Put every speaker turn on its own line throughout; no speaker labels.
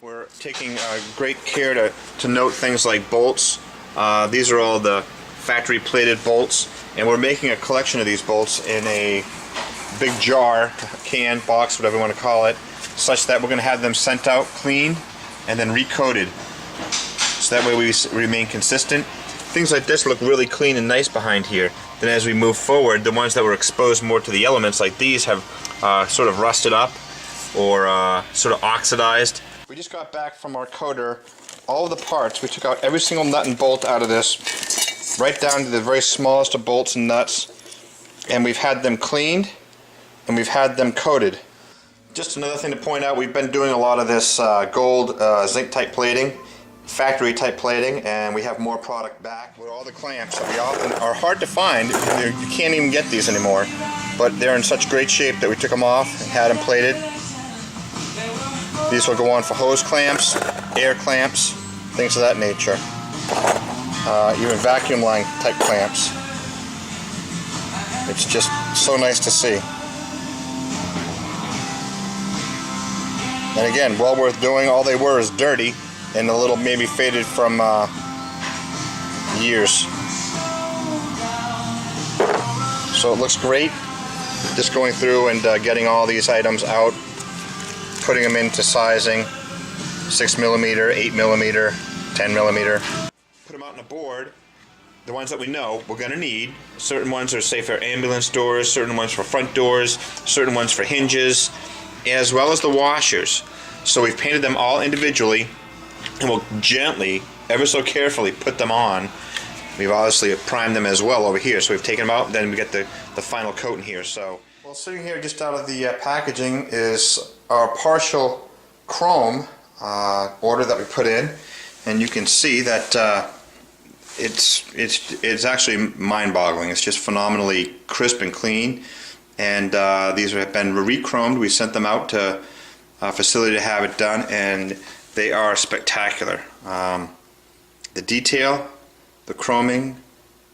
We're taking great care to note things like bolts. These are all the factory plated bolts, and we're making a collection of these bolts in a big jar, can, box, whatever you want to call it, such that we're going to have them sent out cleaned and then recoated. So that way we remain consistent. Things like this look really clean and nice behind here. Then as we move forward, the ones that were exposed more to the elements like these have sort of rusted up or sort of oxidized. We just got back from our coater. All of the parts, we took out every single nut and bolt out of this, right down to the very smallest of bolts and nuts, and we've had them cleaned and we've had them coated. Just another thing to point out, we've been doing a lot of this gold zinc type plating, factory type plating, and we have more product back with all the clamps that we often are hard to find. You can't even get these anymore, but they're in such great shape that we took them off and had them plated. These will go on for hose clamps, air clamps, things of that nature. Even vacuum line type clamps. It's just so nice to see. And again, well worth doing. All they were is dirty and a little maybe faded from years. So it looks great. Just going through and getting all these items out, putting them into sizing, 6mm, 8mm, 10mm. Put them out on a board, the ones that we know we're going to need. Certain ones are safe for ambulance doors, certain ones for front doors, certain ones for hinges, as well as the washers. So we've painted them all individually, and we'll gently, ever so carefully, put them on. We've obviously primed them as well over here, so we've taken them out, then we get the final coat in here. So, well, sitting here just out of the packaging is our partial chrome order that we put in, and you can see that it's actually mind-boggling. It's just phenomenally crisp and clean, and these have been re-chromed. We sent them out to a facility to have it done, and they are spectacular. The detail, the chroming,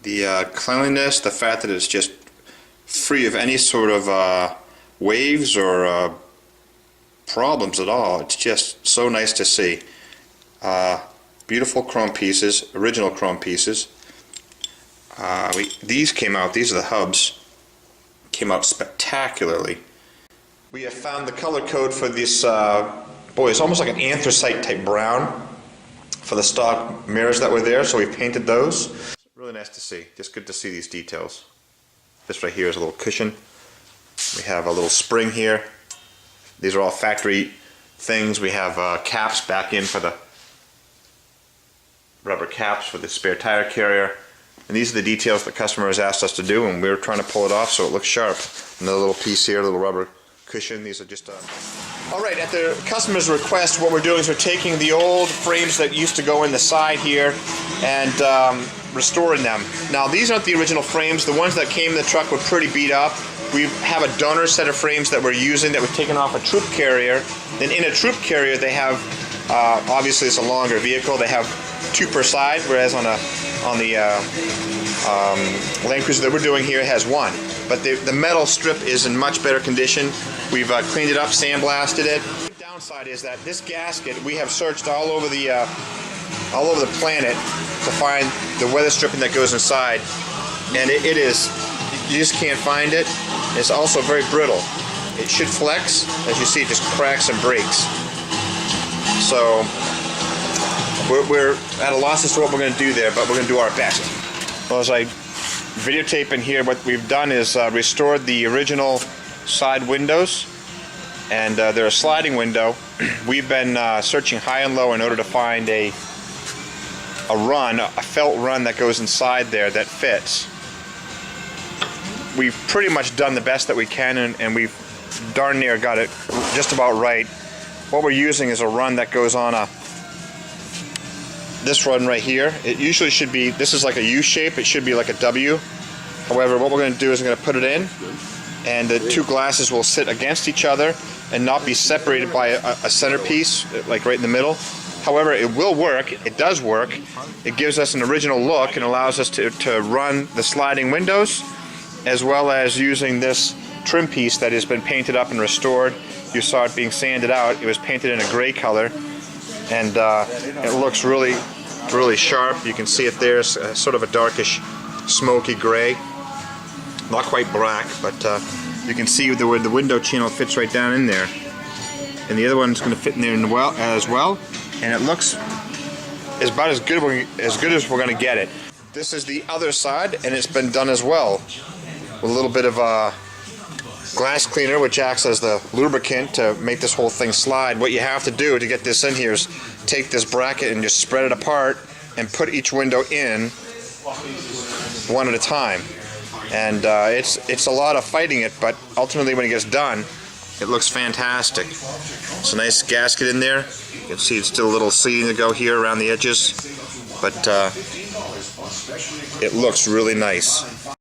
the cleanliness, the fact that it's just free of any sort of waves or problems at all. It's just so nice to see. Beautiful chrome pieces, original chrome pieces. These came out, these are the hubs, came out spectacularly. We have found the color code for this, boy, it's almost like an anthracite type brown for the stock mirrors that were there, so we painted those. Really nice to see, just good to see these details. This right here is a little cushion. We have a little spring here. These are all factory things. We have caps back in for the rubber caps for the spare tire carrier. And these are the details the customer has asked us to do, and we're trying to pull it off so it looks sharp. Another little piece here, a little rubber cushion. These are just Alright, at the customer's request, what we're doing is we're taking the old frames that used to go in the side here and restoring them. Now, these aren't the original frames. The ones that came in the truck were pretty beat up. We have a donor set of frames that we're using that we've taken off a troop carrier. Then in a troop carrier they have, obviously it's a longer vehicle, they have 2 per side, whereas on the Land Cruiser that we're doing here, it has 1. But the metal strip is in much better condition. We've cleaned it up, sandblasted it. The downside is that this gasket, we have searched all over the planet to find the weather stripping that goes inside, and it is, you just can't find it. It's also very brittle. It should flex. As you see, it just cracks and breaks. So we're at a loss as to what we're going to do there, but we're going to do our best. Well, as I videotape in here, what we've done is restored the original side windows, and they're a sliding window. We've been searching high and low in order to find a felt run that goes inside there that fits. We've pretty much done the best that we can, and we've darn near got it just about right. What we're using is a run that goes on this run right here. It usually should be, this is like a U shape, it should be like a W. However, what we're going to do is we're going to put it in, and the 2 glasses will sit against each other and not be separated by a centerpiece, like right in the middle. However, it will work. It does work. It gives us an original look and allows us to run the sliding windows, as well as using this trim piece that has been painted up and restored. You saw it being sanded out. It was painted in a gray color. and it looks really sharp. You can see it there. It's sort of a darkish, smoky gray. Not quite black, but you can see where the window channel fits right down in there. And the other one's going to fit in there as well. And it looks about as good as we're going to get it. This is the other side, and it's been done as well with a little bit of glass cleaner, which acts as the lubricant to make this whole thing slide. What you have to do to get this in here is take this bracket and just spread it apart and put each window in one at a time. And it's a lot of fighting it, but ultimately when it gets done, it looks fantastic. It's a nice gasket in there. You can see it's still a little seating to go here around the edges, but it looks really nice.